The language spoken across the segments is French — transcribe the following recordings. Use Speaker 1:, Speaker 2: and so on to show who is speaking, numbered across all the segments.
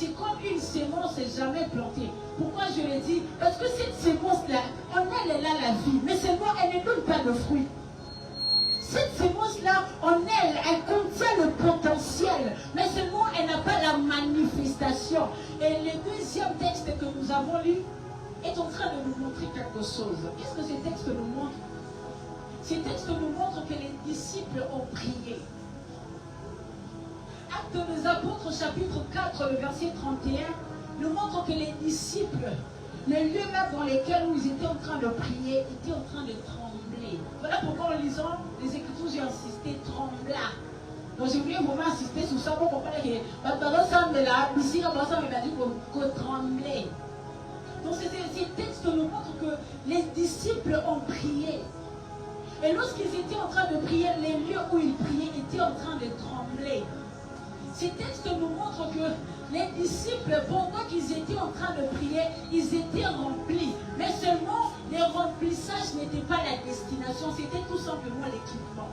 Speaker 1: c'est comme une sémence jamais plantée. Pourquoi je le dis? Parce que cette sémence-là, en elle, elle a la vie, mais seulement elle ne donne pas de fruits. Cette sémence-là, en elle, elle contient le potentiel, mais seulement elle n'a pas la manifestation. Et le deuxième texte que nous avons lu est en train de nous montrer quelque chose. Qu'est-ce que ce texte nous montre? Ce texte nous montre que les disciples ont prié. Actes des Apôtres, chapitre 4, le verset 31, nous montre que les disciples, le lieu même dans lequel ils étaient en train de prier, étaient en train de trembler. Voilà pourquoi en lisant les Écritures, j'ai insisté, trembla. Donc je voulais vraiment insister sur ça pour comprendre que dans l'ensemble de la ici, on va dire qu'on tremblait. Donc ces textes nous montrent que les disciples ont prié. Et lorsqu'ils étaient en train de prier, les lieux où ils priaient étaient en train de trembler. Ces textes nous montrent que les disciples, pendant qu'ils étaient en train de prier, ils étaient remplis. Mais seulement, les remplissages n'étaient pas la destination, c'était tout simplement l'équipement.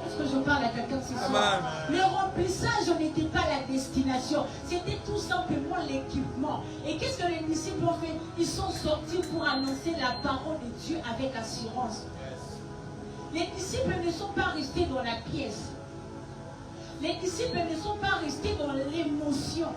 Speaker 1: Est-ce que je parle à quelqu'un ce soir? Le remplissage n'était pas la destination, c'était tout simplement l'équipement. Et qu'est-ce que les disciples ont fait? Ils sont sortis pour annoncer la parole de Dieu avec assurance. Les disciples ne sont pas restés dans la pièce. Les disciples ne sont pas restés dans l'émotion.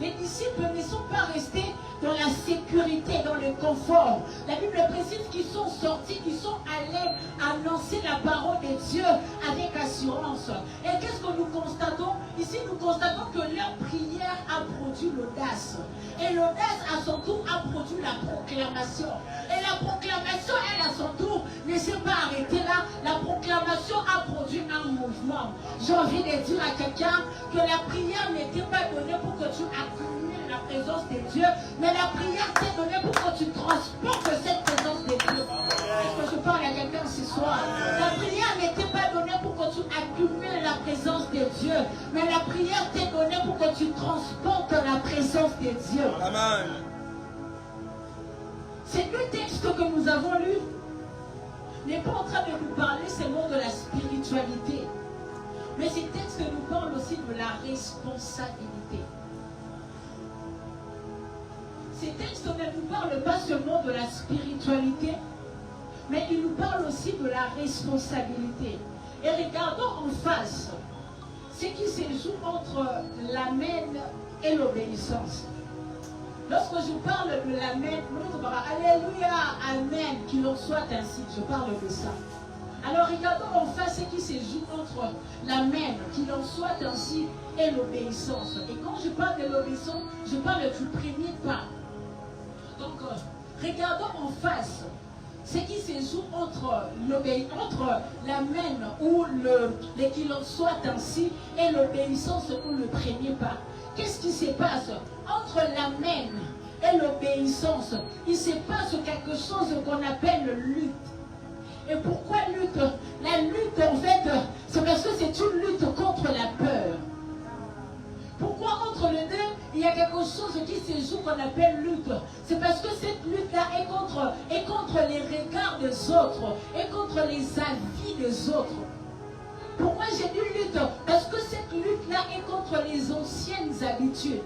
Speaker 1: Les disciples ne sont pas restés dans la sécurité, dans le confort. La Bible précise qu'ils sont sortis, qu'ils sont allés annoncer la parole de Dieu avec assurance. Et qu'est-ce que nous constatons? Ici, nous constatons que leur prière a produit l'audace. Et l'audace, à son tour, a produit la proclamation. Et la proclamation, elle, à son tour, ne s'est pas arrêtée là. La proclamation a produit un mouvement. J'ai envie de dire à quelqu'un que la prière n'était pas donnée pour que tu accumules la présence de Dieu, mais la prière t'est donnée pour que tu transportes cette présence de Dieu. Est-ce que je parle à quelqu'un ce soir? La prière n'était pas donnée pour que tu accumules la présence de Dieu, mais la prière t'est donnée pour que tu transportes la présence de Dieu.
Speaker 2: Amen.
Speaker 1: Ces deux textes que nous avons lus n'est pas en train de nous parler seulement de la spiritualité, mais ces textes nous parlent aussi de la responsabilité. Ces textes ne nous parlent pas seulement de la spiritualité, mais ils nous parlent aussi de la responsabilité. Et regardons en face ce qui se joue entre l'amen et l'obéissance. Lorsque je parle de l'amen, alléluia, amen, qu'il en soit ainsi, je parle de ça. Alors regardons en face ce qui se joue entre l'amen, qu'il en soit ainsi, et l'obéissance. Et quand je parle de l'obéissance, je parle du premier pas. Donc, regardons en face ce qui se joue entre l'amen ou le qu'il en soit ainsi et l'obéissance ou le premier pas. Qu'est-ce qui se passe entre l'amen et l'obéissance? Il se passe quelque chose qu'on appelle lutte. Et pourquoi lutte? La lutte, en fait, c'est parce que c'est une lutte contre la peur. Pourquoi entre les deux, il y a quelque chose qui se joue qu'on appelle lutte? C'est parce que cette lutte-là est contre les regards des autres, et contre les avis des autres. Pourquoi j'ai dit lutte? Parce que cette lutte-là est contre les anciennes habitudes.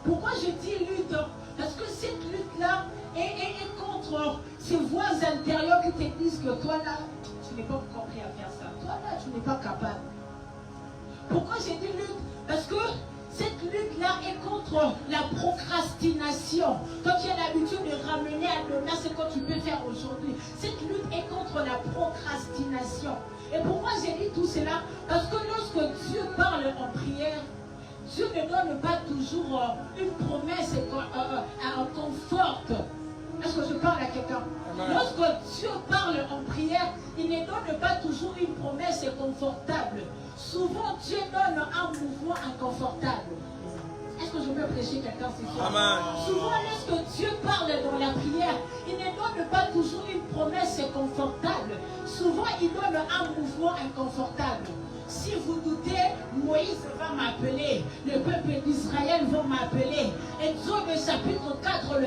Speaker 1: Pourquoi je dis lutte? Parce que cette lutte-là est contre ces voix intérieures qui te disent que toi là, tu n'es pas compris à faire ça. Toi là, tu n'es pas capable. Pourquoi j'ai dit lutte? Parce que cette lutte-là est contre la procrastination. Toi qui as l'habitude de ramener à demain ce que tu peux faire aujourd'hui. Cette lutte est contre la procrastination. Et pourquoi j'ai dit tout cela? Parce que lorsque Dieu parle en prière, Dieu ne donne pas toujours une promesse conforte. Est-ce que je parle à quelqu'un? Lorsque Dieu parle en prière, il ne donne pas toujours une promesse confortable. Souvent, Dieu donne un mouvement inconfortable. Est-ce que je peux prêcher quelqu'un ce soir? Souvent, lorsque Dieu parle dans la prière, il ne donne pas toujours une promesse confortable. Souvent, il donne un mouvement inconfortable. Si vous doutez, Moïse va m'appeler, le peuple d'Israël va m'appeler. Exode chapitre 4,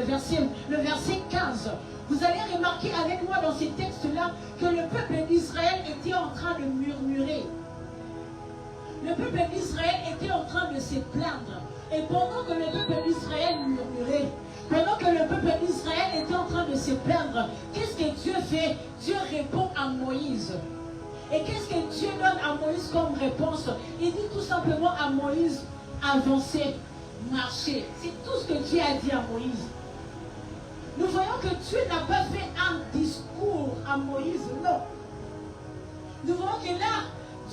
Speaker 1: le verset 15. Vous allez remarquer avec moi dans ces textes-là que le peuple d'Israël était en train de murmurer. le peuple d'Israël était en train de se plaindre. Et pendant que le peuple d'Israël murmurait, pendant que le peuple d'Israël était en train de se plaindre, qu'est-ce que Dieu fait? Dieu répond à Moïse. Et qu'est-ce que Dieu donne à Moïse comme réponse? Il dit tout simplement à Moïse, avancez, marchez. C'est tout ce que Dieu a dit à Moïse. Nous voyons que Dieu n'a pas fait un discours à Moïse, non. Nous voyons que là,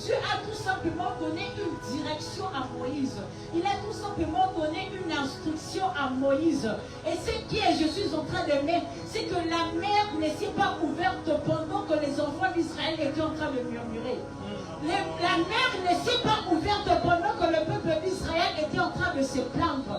Speaker 1: Dieu a tout simplement donné une direction à Moïse. Il a tout simplement donné une instruction à Moïse. Et ce qui est, je suis en train de mettre, c'est que la mer ne s'est pas ouverte pendant que les enfants d'Israël étaient en train de murmurer. La mer ne s'est pas ouverte pendant que le peuple d'Israël était en train de se plaindre.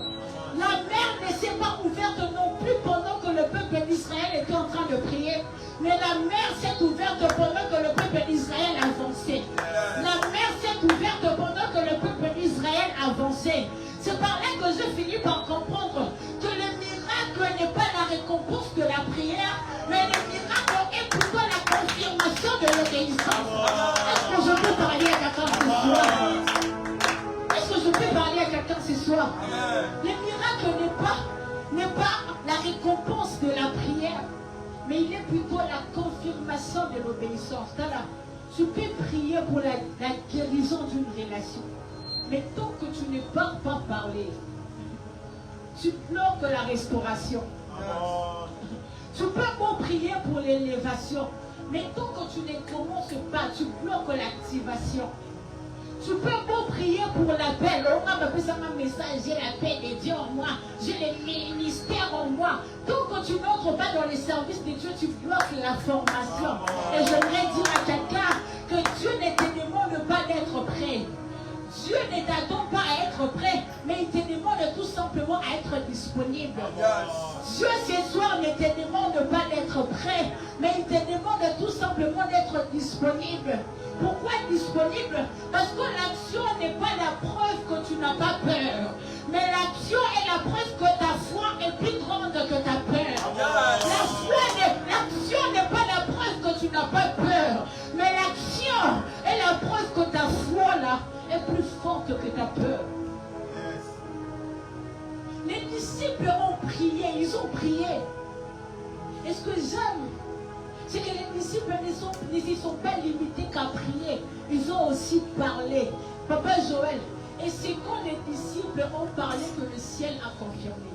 Speaker 1: La mer ne s'est pas ouverte non plus pendant que le peuple d'Israël était en train de prier. Mais la mer s'est ouverte pendant que le peuple d'Israël avançait. La mer s'est ouverte pendant que le peuple d'Israël avançait. C'est par là que je finis par comprendre que le miracle n'est pas la récompense de la prière, mais le miracle est plutôt la confirmation de l'obéissance. Est-ce que je peux parler à quelqu'un ce soir? Est-ce que je peux parler à quelqu'un ce soir? Le miracle n'est pas la récompense de la prière, mais il est plutôt la confirmation de l'obéissance. Tu peux prier pour la guérison d'une relation, mais tant que tu ne pars pas parler, tu bloques la restauration. Tu peux bon prier pour l'élévation, mais tant que tu ne commences pas, tu bloques l'activation. Tu peux beau prier pour l'appel. On m'a appelé ça un message. J'ai la paix de Dieu en moi. J'ai le ministère en moi. Tant que tu n'entres pas dans les services de Dieu, tu bloques la formation. Et j'aimerais dire à quelqu'un que Dieu ne te demande pas d'être prêt. Dieu ne t'attend pas à être prêt, mais il te demande tout simplement à être disponible. Dieu ce soir ne te demande pas d'être prêt, mais il te demande tout simplement d'être disponible. Pourquoi disponible? Parce que l'action n'est pas la preuve que tu n'as pas peur, mais l'action est la preuve que ta foi est plus grande que ta peur. L'action n'est pas la preuve que tu n'as pas peur, mais l'action est la preuve que ta foi là est plus forte que ta peur. Les disciples ont prié, ils ont prié. Et ce que j'aime, c'est que les disciples ne se sont pas limités qu'à prier. Ils ont aussi parlé. Papa Joël, et c'est quand les disciples ont parlé que le ciel a confirmé.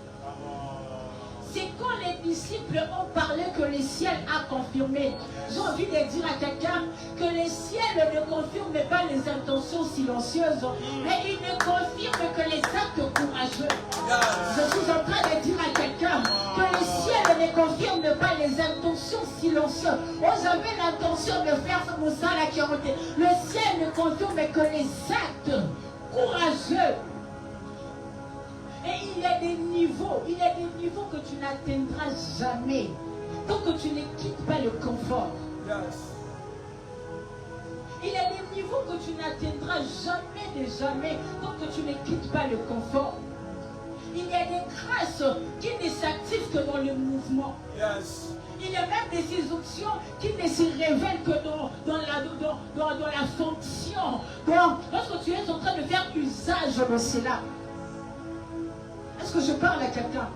Speaker 1: C'est quand les disciples ont parlé que le ciel a confirmé. J'ai envie de dire à quelqu'un que le ciel ne confirme pas les intentions silencieuses, mais il ne confirme que les actes courageux. Je suis en train de dire à quelqu'un que le ciel ne confirme pas les intentions silencieuses. Oh, j'avais l'intention de faire ce moussa qui ont été. Le ciel ne confirme que les actes courageux. Et il y a des niveaux que tu n'atteindras jamais tant que tu ne quittes pas le confort. Il y a des niveaux que tu n'atteindras jamais tant que tu ne quittes pas le confort. Il y a des grâces qui ne s'activent que dans le mouvement. Il y a même des instructions qui ne se révèlent que dans la fonction. Donc, lorsque tu es en train de faire usage de cela. Est-ce que je parle à quelqu'un?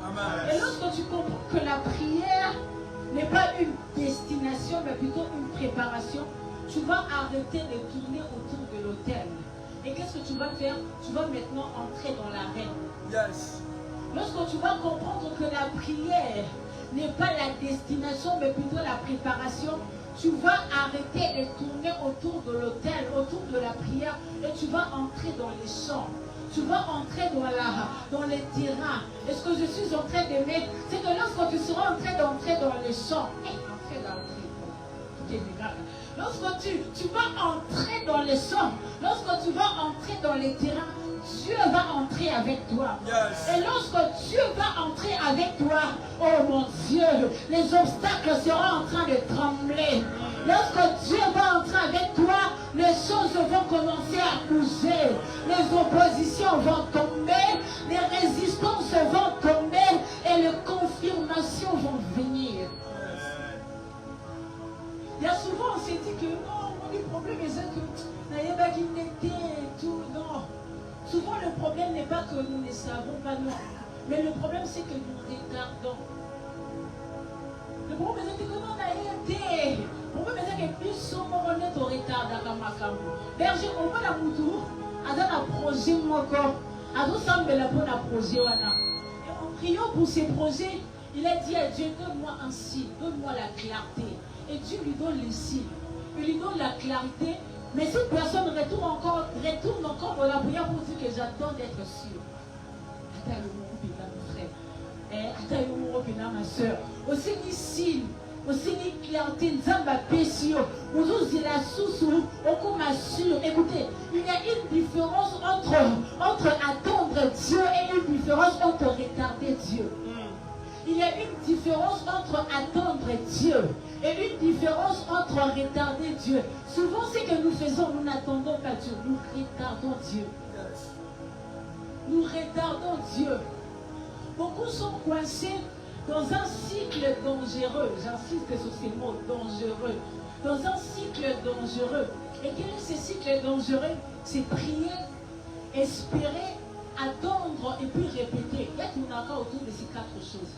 Speaker 1: Et lorsque tu comprends que la prière n'est pas une destination, mais plutôt une préparation, tu vas arrêter de tourner autour de l'autel. Et qu'est-ce que tu vas faire? Tu vas maintenant entrer dans l'arène. Lorsque tu vas comprendre que la prière n'est pas la destination, mais plutôt la préparation, tu vas arrêter de tourner autour de l'autel, autour de la prière, et tu vas entrer dans les champs. Tu vas entrer dans les terrains. Et ce que je suis en train de mettre, c'est que lorsque tu seras en train d'entrer dans les champs, lorsque tu vas entrer dans les champs, lorsque tu vas entrer dans les terrains, Dieu va entrer avec toi. Et lorsque Dieu va entrer avec toi, oh mon Dieu, les obstacles seront en train de trembler. Lorsque Dieu va entrer avec toi, les choses vont commencer à bouger. Les oppositions vont tomber, les résistances vont tomber et les confirmations vont venir. Il y a souvent, on s'est dit que non, mon problème est que n'ayez pas qu'il n'était tout. que nous ne savons pas, non. Mais le problème, c'est que nous retardons. Le problème, c'est que nous avons été. Le problème, c'est que nous sommes en retard dans ma campagne. Berger, on va la moutou, à un projet, mon corps, à nous semble la bonne projet. Et en priant pour ces projets, il a dit à Dieu, donne-moi un signe, donne-moi la clarté. Et Dieu lui donne le signe. Il lui donne la clarté. Mais cette personne retourne encore dans la prière pour dire que j'attends d'être sûr. Attends le mot pénal, mon frère. Attends le mot pénal, ma soeur. Aussi ni signe, aussi ni clarté, nous avons ma pétion. Nous avons la source, on m'assure. Écoutez, il y a une différence entre attendre Dieu et une différence entre retarder Dieu. Il y a une différence entre attendre Dieu et une différence entre retarder Dieu. Souvent, ce que nous faisons, nous n'attendons pas Dieu, nous retardons Dieu. Nous retardons Dieu. Beaucoup sont coincés dans un cycle dangereux. J'insiste sur ces mots, dangereux. Dans un cycle dangereux. Et quel est ce cycle dangereux? C'est prier, espérer, attendre et puis répéter. Il y a tout encore autour de ces quatre choses.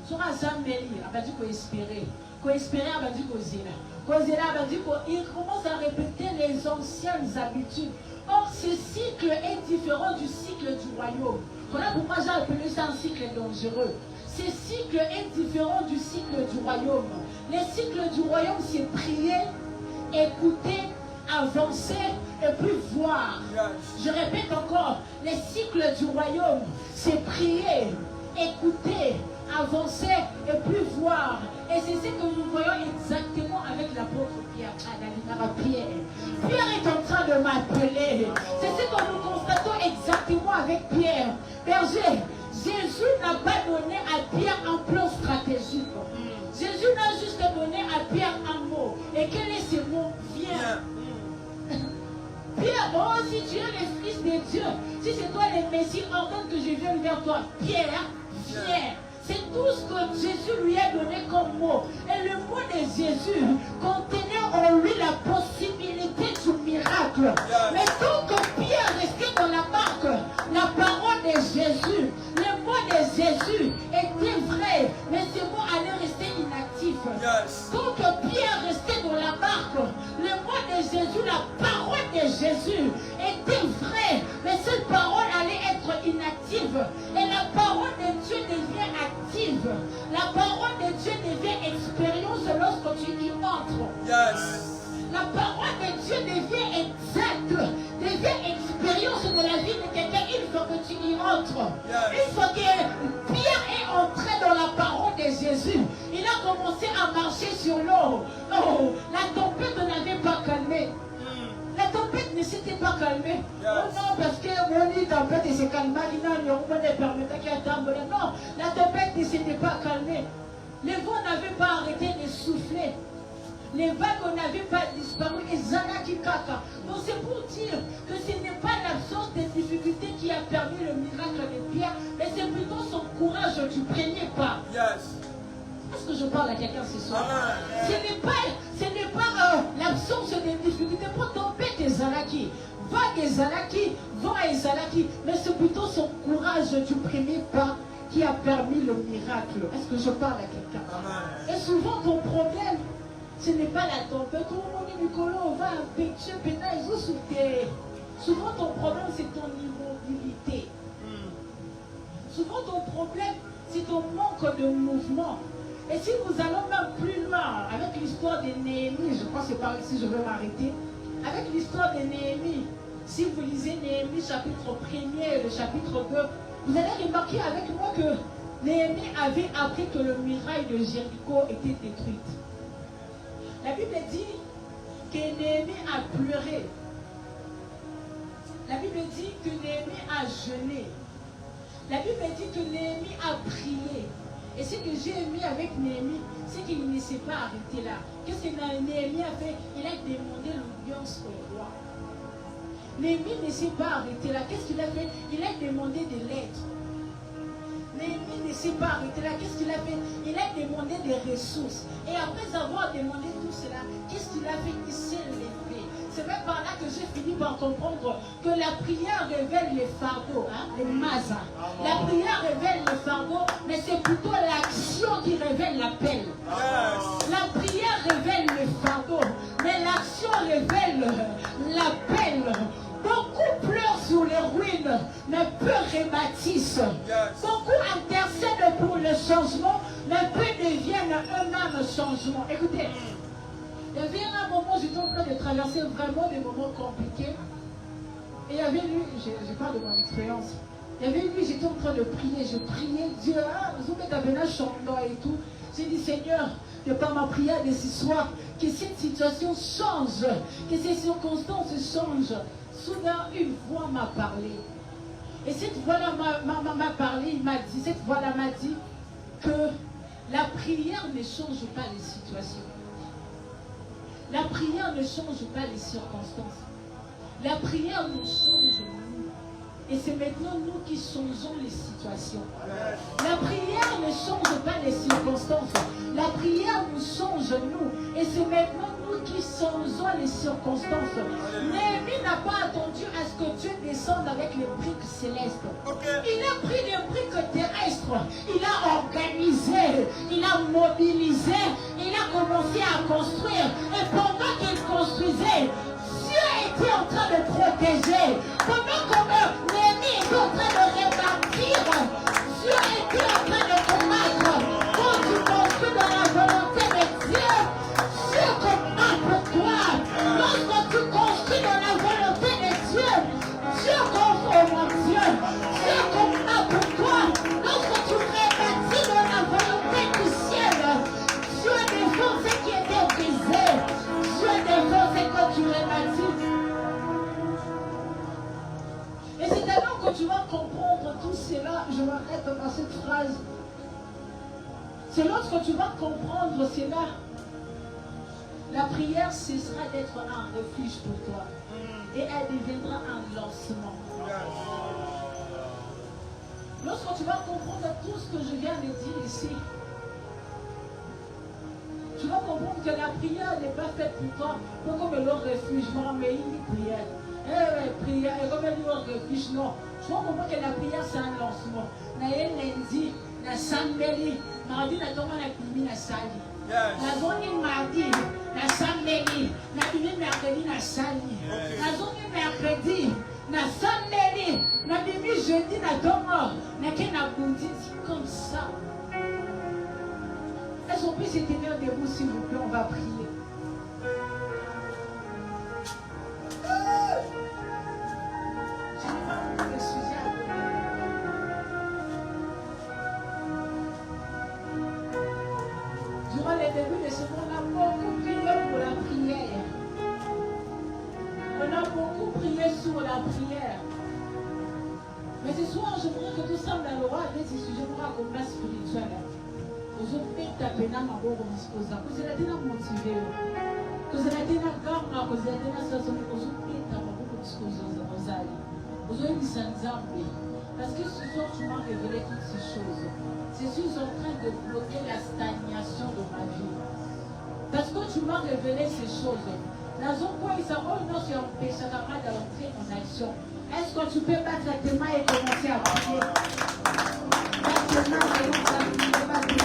Speaker 1: Sur un Zambeli, il a dit qu'on espérait. Qu'on espérait, il a dit qu'on zéla. Qu'on zéla, il a dit qu'il commence à répéter les anciennes habitudes. Or, ce cycle est différent du cycle du royaume. Voilà pourquoi j'ai appelé ça un cycle dangereux. Ce cycle est différent du cycle du royaume. Le cycle du royaume, c'est prier, écouter, avancer et puis voir. Je répète encore, le cycle du royaume, c'est prier, écouter, avancer et puis voir. Et c'est ce que nous voyons exactement avec l'apôtre Pierre. Pierre est en train de m'appeler. C'est ce que nous constatons exactement avec Pierre. Berger, Jésus n'a pas donné à Pierre un plan stratégique. Jésus n'a juste donné à Pierre un mot. Et quel est ce mot? Viens. Pierre, oh, si tu es le Fils de Dieu, si c'est toi le Messie, ordonne que je vienne vers toi. Pierre, viens. C'est tout ce que Jésus lui a donné comme mot. Et le mot de Jésus contenait en lui la possibilité du miracle. Mais tant que Pierre restait dans la barque, la parole de Jésus, le mot de Jésus était vrai, mais ce mot allait rester inactif. Tant que Pierre restait dans la barque, le mot de Jésus, la parole de Jésus était vrai, mais cette parole allait être inactive. Et la parole de Dieu devient active. La parole de Dieu devient expérience lorsque tu y entres. La parole de Dieu devient exacte, devient expérience de la vie de quelqu'un une fois que tu y entres. Une fois que Pierre est entré dans la parole de Jésus, il a commencé à marcher sur l'eau. Oh, la tempête n'avait pas calmé. La tempête ne s'était pas calmée. Oh non, parce que la tempête s'est calmée. Non, la tempête ne s'était pas calmée. Les vents n'avaient pas arrêté de souffler. Les vagues n'avaient pas disparu. Et Zanaki Kaka. Donc c'est pour dire que ce n'est pas l'absence de difficultés qui a permis le miracle de Pierre, mais c'est plutôt son courage du premier pas. Est-ce que je parle à quelqu'un ce soir? Ce n'est pas l'absence de difficultés. Pour tempête et Zanaki, vague et Zanaki, vent et Zanaki, mais c'est plutôt son courage du premier pas qui a permis le miracle. Est-ce que je parle à quelqu'un? Et souvent ton problème, ce n'est pas la tempête. On va impétuer, souvent ton problème, c'est ton immobilité. Souvent ton problème, c'est ton manque de mouvement. Et si nous allons même plus loin, avec l'histoire de Néhémie, je crois que c'est par ici que je vais m'arrêter, avec l'histoire de Néhémie, si vous lisez Néhémie chapitre 1er et le chapitre 2, vous allez remarquer avec moi que Néhémie avait appris que le muraille de Jéricho était détruite. La Bible dit que Néhémie a pleuré. La Bible dit que Néhémie a jeûné. La Bible dit que Néhémie a prié. Et ce que j'ai aimé avec Néhémie, c'est qu'il ne s'est pas arrêté là. Qu'est-ce que Néhémie a fait? Il a demandé l'audience au roi. Néhémie ne s'est pas arrêté là. Qu'est-ce qu'il a fait? Il a demandé de l'aide. Néhémie ne s'est pas arrêté là. Qu'est-ce qu'il a fait? Il a demandé des ressources. Et après avoir demandé tout cela, qu'est-ce qu'il a fait? Il s'est levé. C'est même par là que j'ai fini par comprendre que la prière révèle les fardeaux, hein, les mazas. La prière révèle les fardeaux, mais c'est plutôt l'action qui révèle l'appel. La prière révèle les fardeaux, mais l'action révèle l'appel. Beaucoup pleurent sur les ruines, mais peu rébâtissent. Beaucoup intercèdent pour le changement, mais peu deviennent eux-mêmes changement. Écoutez, il y avait un moment où j'étais en train de traverser vraiment des moments compliqués. Et il y avait lui, je parle de mon expérience. Il y avait lui, j'étais en train de prier, je priais Dieu, vous mettez un chantant et tout. J'ai dit, Seigneur, de par ma prière de ce soir, que cette situation change, que ces circonstances changent. Soudain, une voix m'a parlé. Et cette voix-là m'a parlé, il m'a dit, cette voix-là m'a dit que la prière ne change pas les situations. La prière ne change pas les circonstances. La prière nous change nous. Et c'est maintenant nous qui changeons les situations. La prière ne change pas les circonstances. La prière nous change nous. Et c'est maintenant nous qui changeons les circonstances. Néhémie n'a pas attendu à ce que Dieu descende avec les briques célestes. Il a pris les briques terrestres. Il a organisé. Il a mobilisé. Il a commencé à construire. Et pendant qu'il construisait, Dieu était en train de protéger. Pendant que Néhémie était en train de rebâtir, Dieu était en train de combattre. Quand tu construis dans la volonté de Dieu, Dieu combat pour toi. Lorsque tu construis dans la volonté de Dieu, Dieu combat pour Dieu. Dieu combat pour toi. Lorsque tu rebâtis dans la volonté du ciel, Dieu défend ce qui était brisé. Dieu défend ce que tu rebâtis. Et c'est alors que tu vas comprendre tout cela. Je m'arrête dans cette phrase. C'est lorsque tu vas comprendre cela. La prière cessera d'être un refuge pour toi. Et elle deviendra un lancement. Lorsque tu vas comprendre tout ce que je viens de dire ici, tu vas comprendre que la prière n'est pas faite pour toi, pour comme le refuge, non, mais une prière. Prière, et comme le refuge, non. Tu vas comprendre que la prière, c'est un lancement. Na lundi, na sambeli, mardi, na tomba na pimi na sali. Na zoni mardi, na sambeli, na pimi mercredi na sali. Na zoni mercredi, na sambeli, na pimi jeudi na tomba, na ke na bundi, comme ça. Est-ce qu'on peut se tenir debout, s'il vous plaît? On va prier. Durant les débuts de ce mois, on a beaucoup prié pour la prière. On a beaucoup prié sur la prière. Mais ce soir, je voudrais que tout semble à l'aura avec ce sujet pour un combat spirituel. Vous avez tapé dans ma boue disposa. Vous avez été motivé. Vous avez été dans garde. Vous avez été dans sa zone. Vous avez été dans ma boue disposa. Vous avez été dans Zambie. Parce que ce soir, tu m'as révélé toutes ces choses. Je suis en train de bloquer la stagnation de ma vie. Parce que tu m'as révélé ces choses. Dans un point, il s'agit non, c'est un péché d'entrer en action. Est-ce que tu peux battre tes mains et commencer à prier? Battre tes mains et commencer à prier.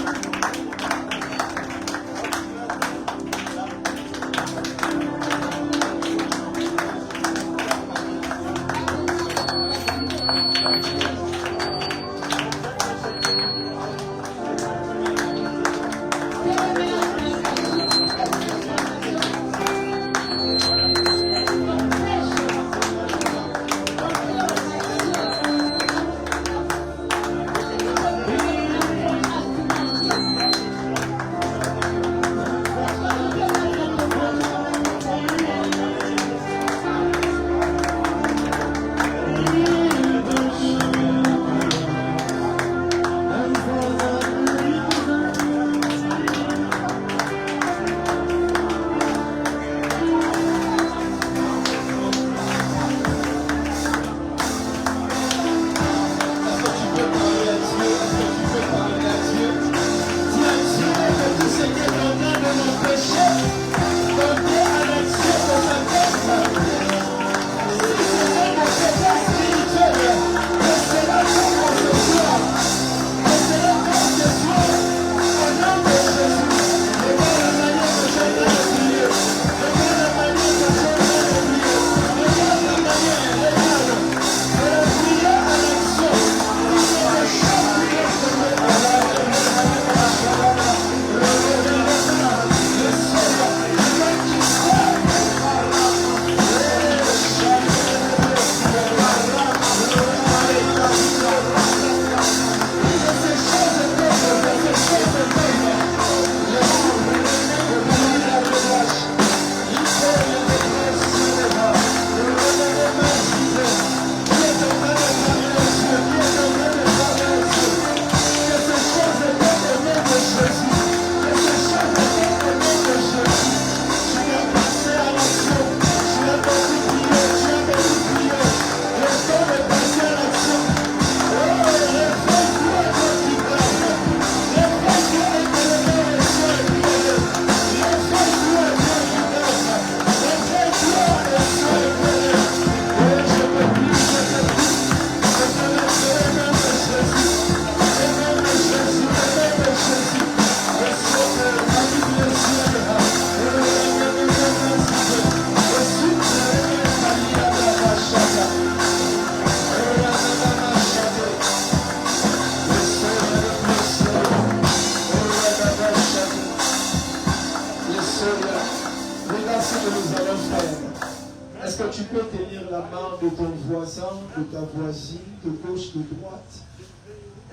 Speaker 2: tu peux tenir la main de ton voisin, de ta voisine, de gauche, de droite?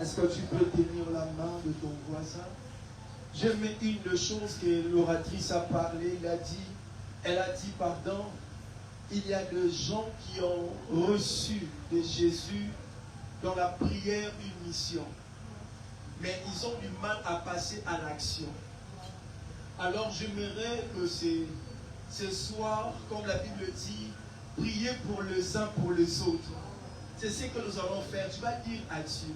Speaker 2: Est-ce que tu peux tenir la main de ton voisin? J'aime une chose que l'oratrice a parlé, elle a dit, pardon, il y a des gens qui ont reçu de Jésus dans la prière une mission, mais ils ont du mal à passer à l'action. Alors j'aimerais que ce soir, comme la Bible dit, prier pour les uns pour les autres. C'est ce que nous allons faire. Tu vas dire à Dieu,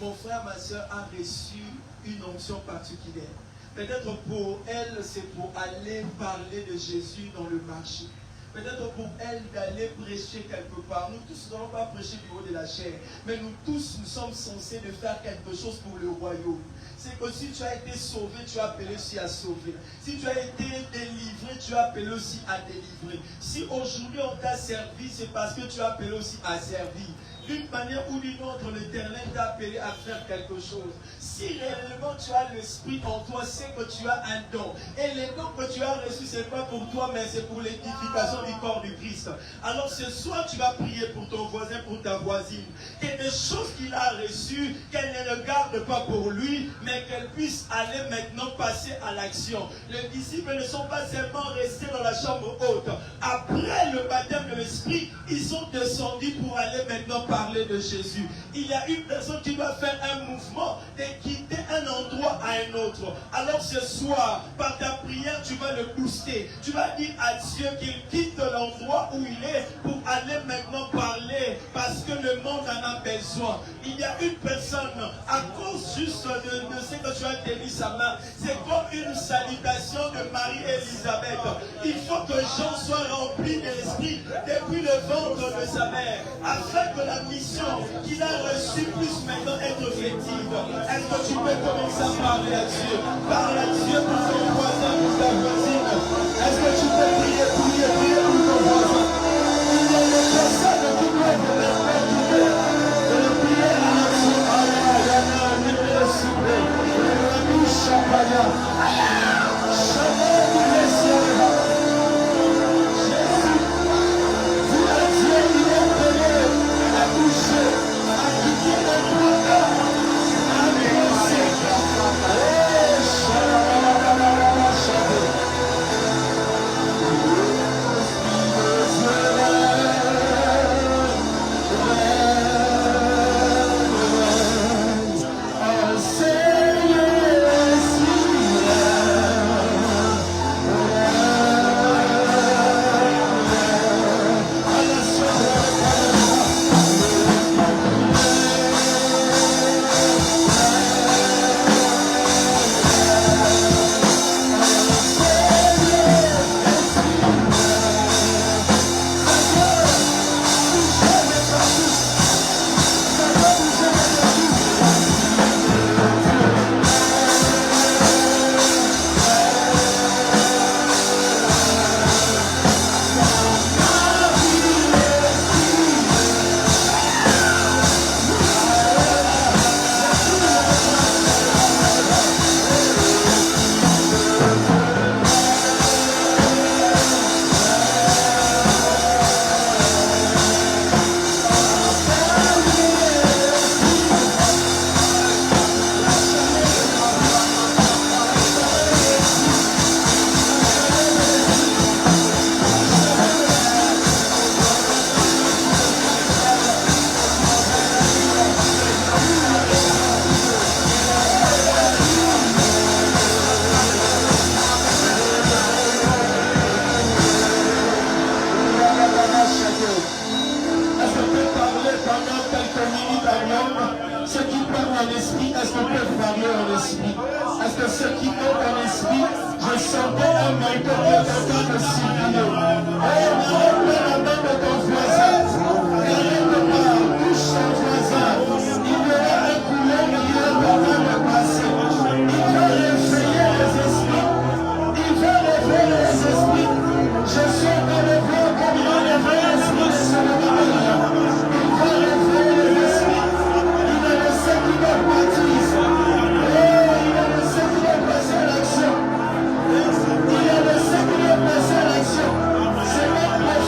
Speaker 2: mon frère, ma soeur a reçu une onction particulière. Peut-être pour elle, c'est pour aller parler de Jésus dans le marché. Peut-être pour elle d'aller prêcher quelque part. Nous tous, nous n'allons pas prêcher du haut de la chair. Mais nous tous, nous sommes censés de faire quelque chose pour le royaume. C'est que si tu as été sauvé, tu as appelé aussi à sauver. Si tu as été délivré, tu as appelé aussi à délivrer. Si aujourd'hui on t'a servi, c'est parce que tu as appelé aussi à servir. D'une manière ou d'une autre, l'Éternel t'a appelé à faire quelque chose. Si réellement tu as l'Esprit en toi, c'est que tu as un don. Et les dons que tu as reçus, ce n'est pas pour toi, mais c'est pour l'édification du corps du Christ. Alors ce soir, tu vas prier pour ton voisin, pour ta voisine. Que des choses qu'il a reçues, qu'elle ne le garde pas pour lui, mais qu'elle puisse aller maintenant passer à l'action. Les disciples ne sont pas seulement restés dans la chambre haute. Après le baptême de l'Esprit, ils sont descendus pour aller maintenant parler de Jésus. Il y a une personne qui doit faire un mouvement de quitter un endroit à un autre. Alors ce soir, par ta prière, tu vas le booster. Tu vas dire à Dieu qu'il quitte l'endroit où il est pour aller maintenant parler parce que le monde en a besoin. Il y a une personne, à cause juste de ce que tu as tenu sa main, c'est comme une salutation de Marie-Élisabeth. Il faut que Jean soit rempli de l'Esprit depuis le ventre de sa mère, afin que la mission qu'il a reçue puisse maintenant être effective. Est-ce que tu peux commencer à parler à Dieu? Parle à Dieu pour ton voisin, pour ta voisine. Est-ce que tu peux prier pour ton voisin? Il y a des personnes qui doivent maintenant quitter de le prier à l'action.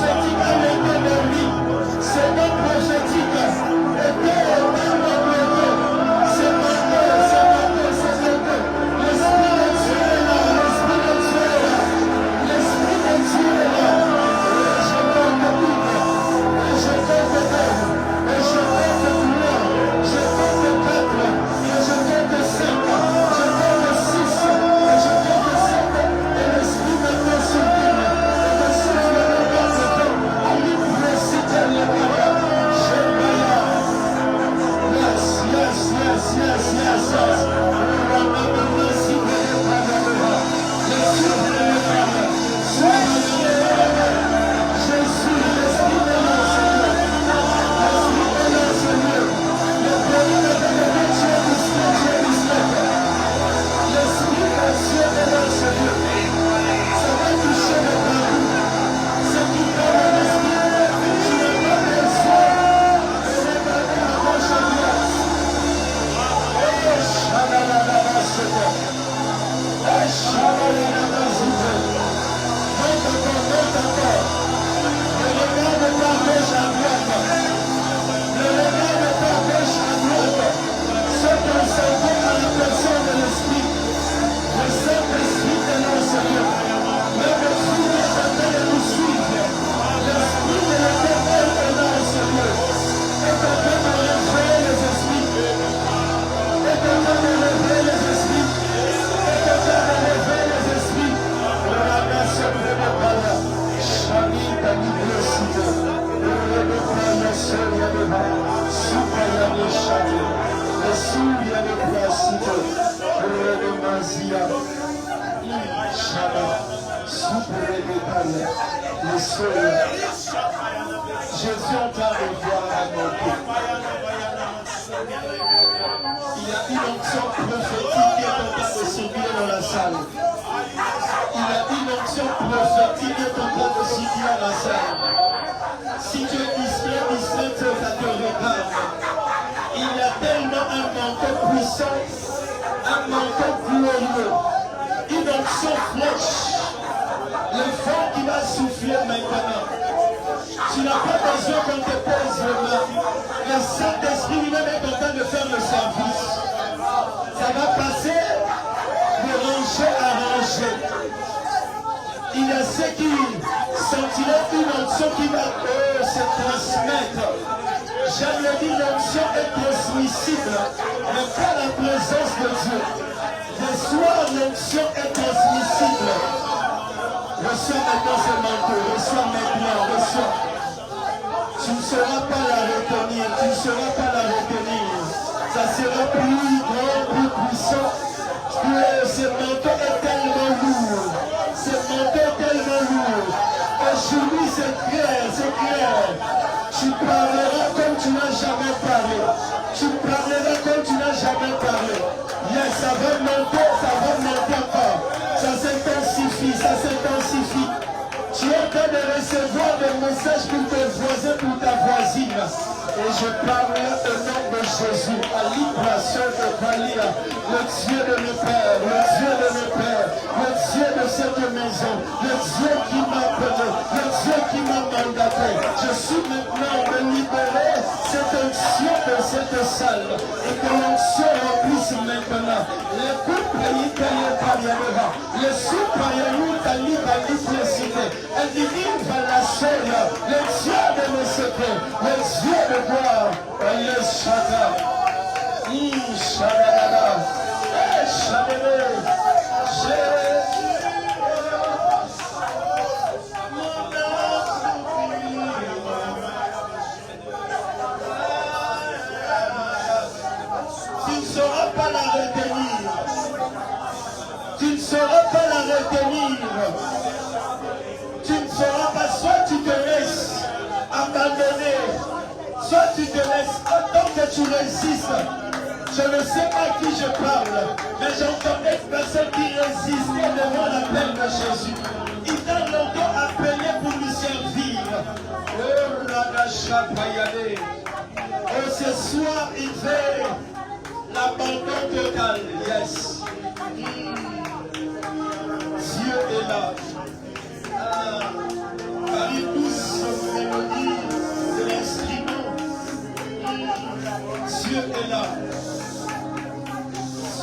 Speaker 3: Prophétique
Speaker 2: Zia, Shaba, Super Bétal, le sol. Jésus en train de voir à monter. Il y a une onction prophétique qui est en train de circuler dans la salle. Il y a une onction prophétique qui est en train de circuler dans la salle. Si tu es discret, ça te regarde. Il y a tellement un manteau puissant, un manteau glorieux, une onction fraîche. Le vent qui va souffler maintenant. Tu n'as pas besoin qu'on te pose le main. Le Saint-Esprit lui-même est en train de faire le service. Ça va passer de rangée à rangée. Il y a ceux qui sentiront une onction qui va se transmettre. J'aime le dire, l'onction est transmissible, mais pas la présence de Dieu. Le soir, l'onction est transmissible. Reçois maintenant ce manteau, reçois maintenant, reçois. Tu ne sauras pas la retenir, tu ne sauras pas la retenir. Ça sera plus grand, plus puissant. Ce manteau est tellement lourd. Ce manteau est tellement lourd. Aujourd'hui, c'est clair, c'est clair. Tu parleras comme tu n'as jamais parlé. Tu parleras comme tu n'as jamais parlé. Yes, ça va monter encore. Ça s'intensifie, ça s'intensifie. Tu es en train de recevoir des messages pour tes voisins, pour ta voisine. Et je parle au nom de Jésus, à l'impression de Valia, le Dieu de mes pères, le Dieu de mes pères, le Dieu de cette maison, le Dieu qui m'a appelé, le Dieu qui m'a mandaté. Je suis maintenant de libérer cette onction de cette salle et que l'onction remplisse maintenant. Les couples les sous-payanou Tali précité. Elle divine va la seule, le Dieu de mes secrets, le Dieu de gloire, le Shada. Shadada. Shadada. Tu ne sauras pas la retenir. Tu ne sauras pas la retenir. Tu ne sauras pas, soit tu te laisses abandonner, soit tu te laisses, tant que tu résistes. Je ne sais pas à qui je parle, mais j'entendais une personne qui résistait devant l'appel de Jésus. Il t'a longtemps appelé pour lui servir. Oh, ce soir, il fait l'abandon total. Yes. Dieu est là. Par une douce mélodie de l'instrument. Dieu est là.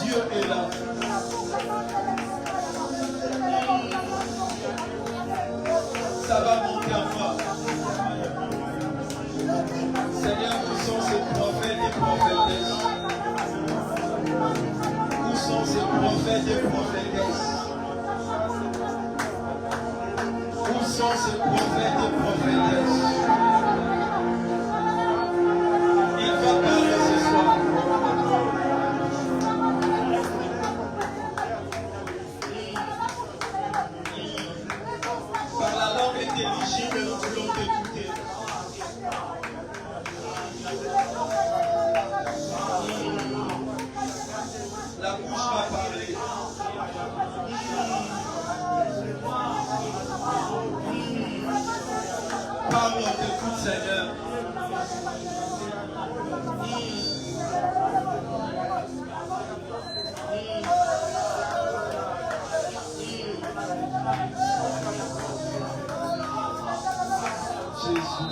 Speaker 2: Dieu est là. Ça va monter encore. Seigneur, où sont ces prophètes et prophétesses? Où sont ces prophètes et prophétesses? Où sont ces prophètes et prophétesses? Il va parler ce soir. Par la langue intelligible, nous voulons t'écouter. La bouche va parler. Parle, on t'écoute, Seigneur. Jésus.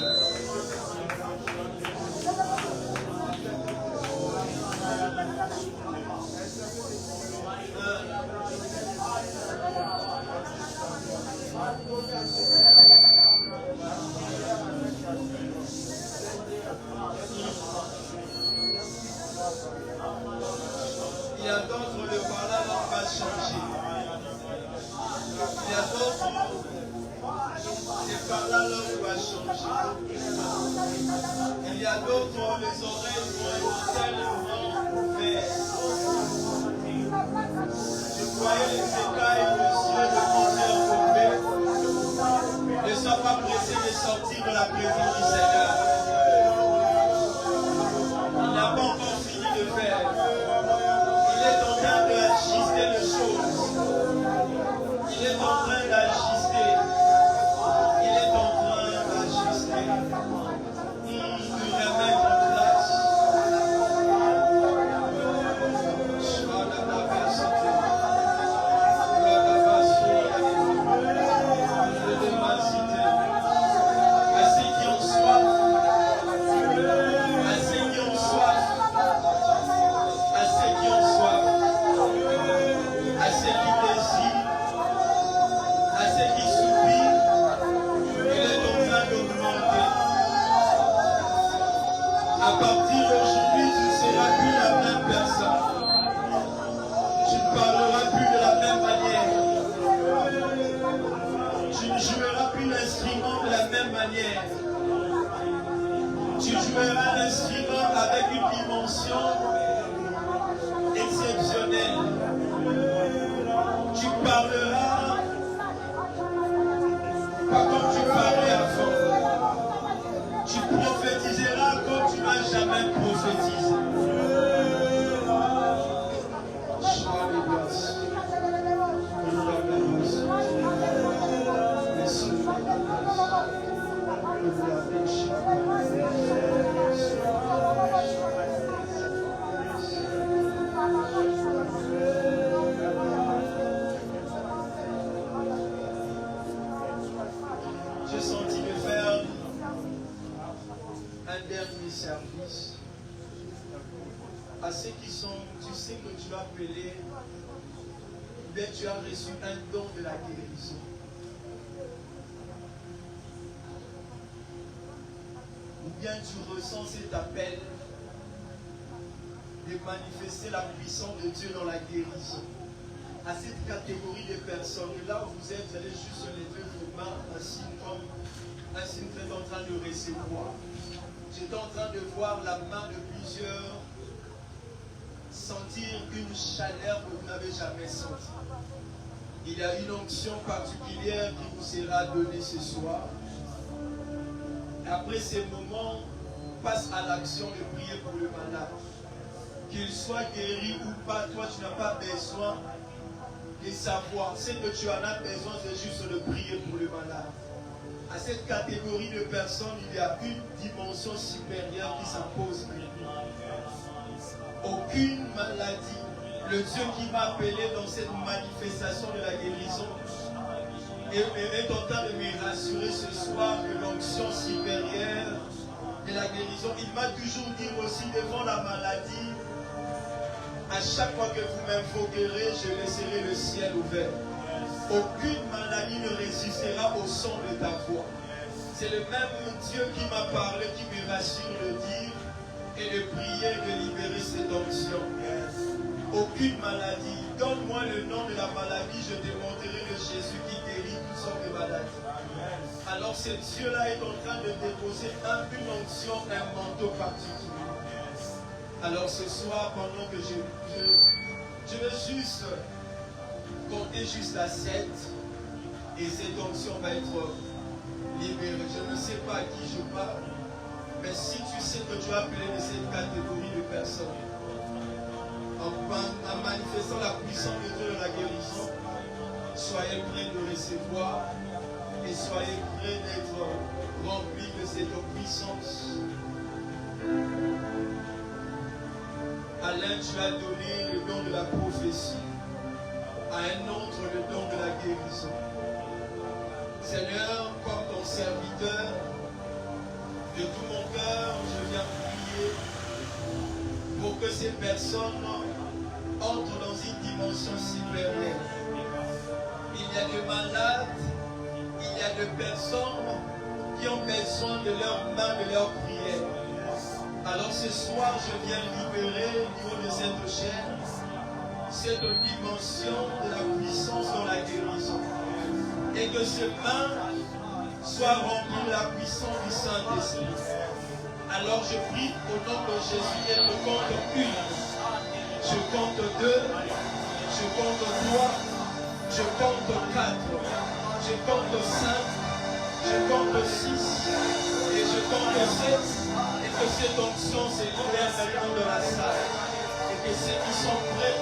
Speaker 2: Il y a d'autres, le parler va changer. Il y a d'autres, le parler va changer. Il y a d'autres, les oreilles vont être tellement ouvertes. Je Voyez les écailles de cieux de misère tombées. Ne sois pas pressé de sortir de la présence du Seigneur. Il n'a pas encore fini de faire. Il est en train d'ajuster les choses. Il est en train d'ajuster. Il est en train d'ajuster. Il remet en place. À partir d'aujourd'hui, tu ne seras plus la même personne. Tu ne parleras plus de la même manière. Tu ne joueras plus l'instrument de la même manière. Tu joueras l'instrument avec une dimension exceptionnelle. Tu parleras pas comme tu parlais avant. Tu prophétiseras comme tu n'as jamais prophétisé. J'ai senti de faire un dernier service à ceux qui sont, tu sais que tu as appelé, mais tu as reçu un don de la guérison. Ou bien tu ressens cet appel de manifester la puissance de Dieu dans la guérison. À cette catégorie de personnes, là où vous êtes, vous allez juste lever vos mains, un signe comme un signe que vous êtes en train de recevoir. J'étais en train de voir la main de plusieurs sentir une chaleur que vous n'avez jamais sentie. Il y a une onction particulière qui vous sera donnée ce soir. Après ces moments, passe à l'action de prier pour le malade. Qu'il soit guéri ou pas, toi tu n'as pas besoin de savoir. Ce que tu en as besoin, c'est juste de prier pour le malade. À cette catégorie de personnes, il y a une dimension supérieure qui s'impose. Aucune maladie. Le Dieu qui m'a appelé dans cette manifestation de la guérison est en train de me rassurer ce soir que l'onction supérieure de la guérison, il m'a toujours dit aussi devant la maladie, à chaque fois que vous m'invoquerez, je laisserai le ciel ouvert. Aucune maladie ne résistera au son de ta voix. C'est le même Dieu qui m'a parlé, qui me rassure de dire et de prier, de libérer cette onction. Aucune maladie. Donne-moi le nom de la maladie, je te montrerai le Jésus qui guérit toutes sortes de maladies. Alors ce Dieu-là est en train de déposer une onction, un manteau particulier. Alors ce soir, pendant que je veux juste compter juste à 7 et cette onction va être libérée. Je ne sais pas à qui je parle, mais si tu sais que tu as appelé de cette catégorie de personnes, en manifestant la puissance de Dieu de la guérison, soyez prêts de recevoir et soyez prêts d'être remplis de cette puissance. À l'un, tu as donné le don de la prophétie, à un autre le don de la guérison. Seigneur, comme ton serviteur, de tout mon cœur, je viens prier pour que ces personnes entrent dans une dimension supérieure. Il y a des malades, il y a des personnes qui ont besoin de leurs mains, de leurs prières. Alors ce soir, je viens libérer au niveau de cette chaîne cette dimension de la puissance dans la guérison. Et que ces mains soient remplies de la puissance du Saint-Esprit. Alors je prie au nom de Jésus et je compte 1, je compte 2, Je compte 3, je compte 4, je compte 5, je compte 6 et je compte 7. Et que cette onction se libère maintenant de la salle. Et que ceux qui sont prêts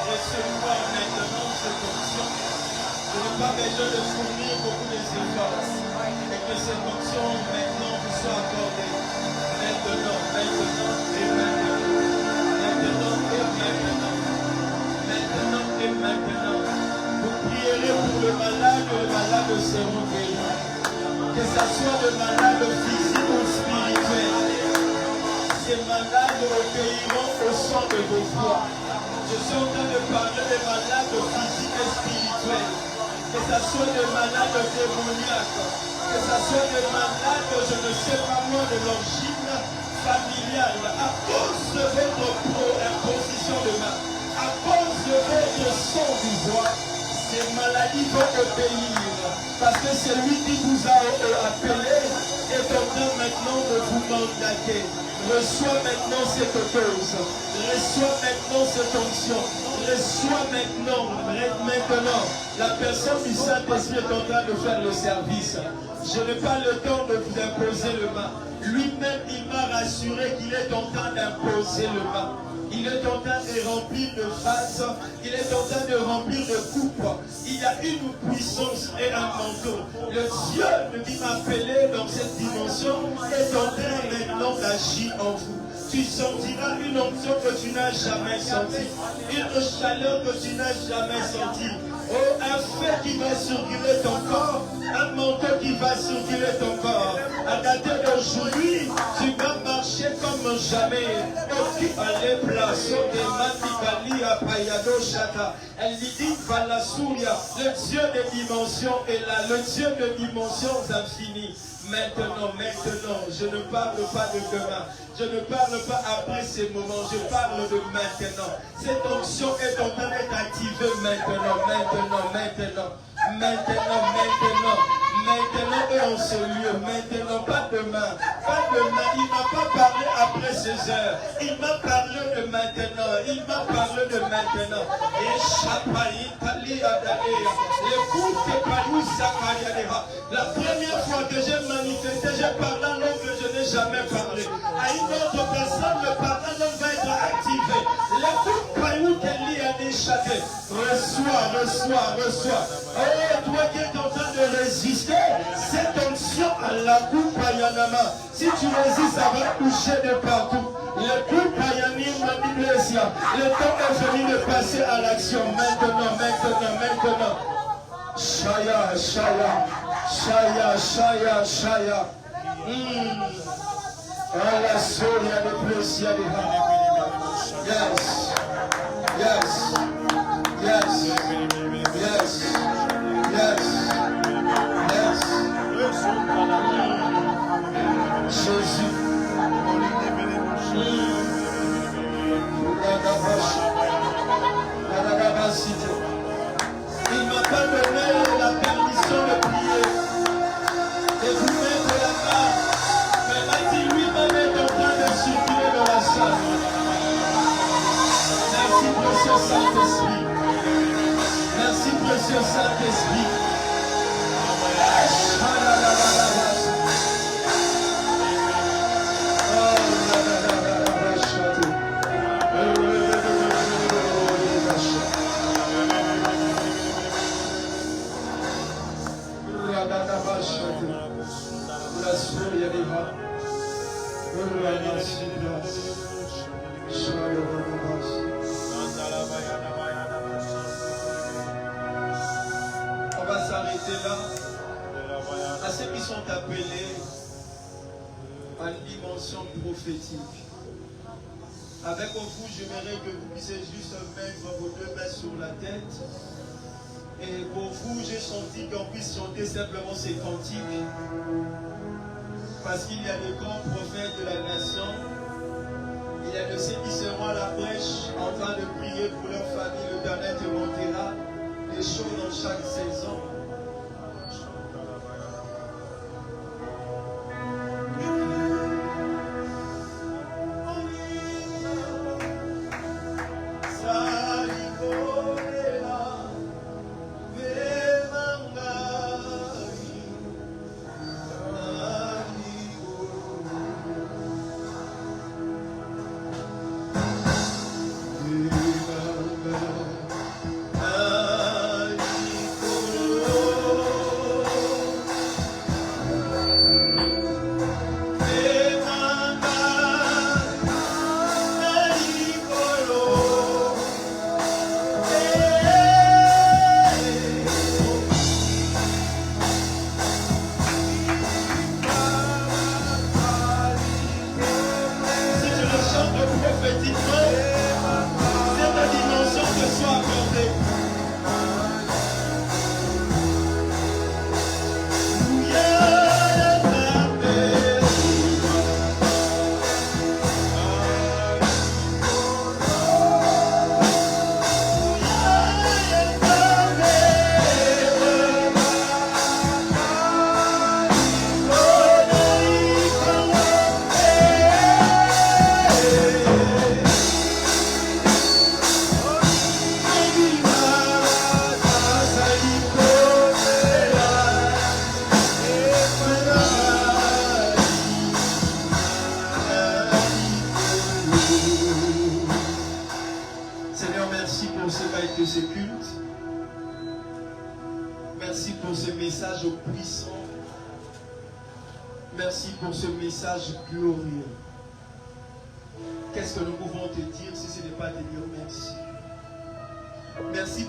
Speaker 2: recevoir maintenant cette onction. Je n'ai pas besoin de fournir beaucoup d'efforts. Et que cette onction maintenant vous soit accordée. Maintenant, maintenant et maintenant. Maintenant et maintenant. Maintenant et maintenant. Vous prierez pour le malade seront guéris. Que ce soit le malade physique ou spirituel. Ces malades obéiront au son de vos voix. Je suis en train de parler des malades physiques et spirituels. Que ce soit des malades démoniaques. Que ce soit des malades, je ne sais pas moi, de l'origine familiale. À cause de votre imposition de main. À cause de votre son du voix. Ces maladies vont obéir. Parce que celui qui vous a appelé est en train maintenant de vous mandater. Reçois maintenant cette dose. Reçois maintenant cette onction. Reçois maintenant. La personne du Saint-Esprit est en train de faire le service. Je n'ai pas le temps de vous imposer le main. Lui-même, il m'a rassuré qu'il est en train d'imposer le main. Il est en train de remplir de vases. Il est en train de remplir de coupes. Il y a une puissance et un manteau. Le Dieu qui m'a appelé dans cette dimension est en train maintenant d'agir en vous. Tu sentiras une onction que tu n'as jamais sentie. Une chaleur que tu n'as jamais sentie. Oh, un feu qui va circuler ton corps. Un manteau qui va circuler ton corps. À dater d'aujourd'hui, tu vas marcher comme jamais. Elle lui dit, le Dieu des dimensions est là. Le Dieu des dimensions infinies. Maintenant, je ne parle pas de demain. Je ne parle pas après ces moments. Je parle de maintenant. Cette onction est en train d'être activée maintenant et en ce lieu. Maintenant, pas demain. Il ne m'a pas parlé après ces heures. Il m'a parlé de maintenant. La première fois que j'ai manifesté, j'ai parlé en langue que je n'ai jamais parlé. À une autre personne, le parlant langue va être activé. Reçois. Oh, toi qui es en train de résister, cette onction à la coupe Yanama. Si tu résistes, ça va toucher de partout. Le coupe Yanim, le temps est venu de passer à l'action. Maintenant. Shaya. La soya de Plesia de Yes. Jésus. Il ne m'a pas donné la permission de prier, de vous mettre la main. Mais là, il lui-même est en train de circuler dans la salle. Merci, précieux Saint-Esprit. Merci, précieux Saint-Esprit. On va s'arrêter là. À ceux qui sont appelés à une dimension prophétique. Avec vous, j'aimerais que vous puissiez juste mettre vos deux mains sur la tête. Et pour vous, j'ai senti qu'on puisse chanter simplement ces cantiques. Parce qu'il y a de grands prophètes de la nation. Il y a de ceux qui seront à la brèche en train de prier pour leur famille. Le L'Éternel te montrera des choses dans chaque saison. Saligo. chante prophétiquement, cette dimension te soit accordée. Seigneur, merci pour ce qu'a été ce culte. Merci pour ce message puissant. Merci pour ce message glorieux. Qu'est-ce que nous pouvons te dire si ce n'est pas te dire merci? Merci.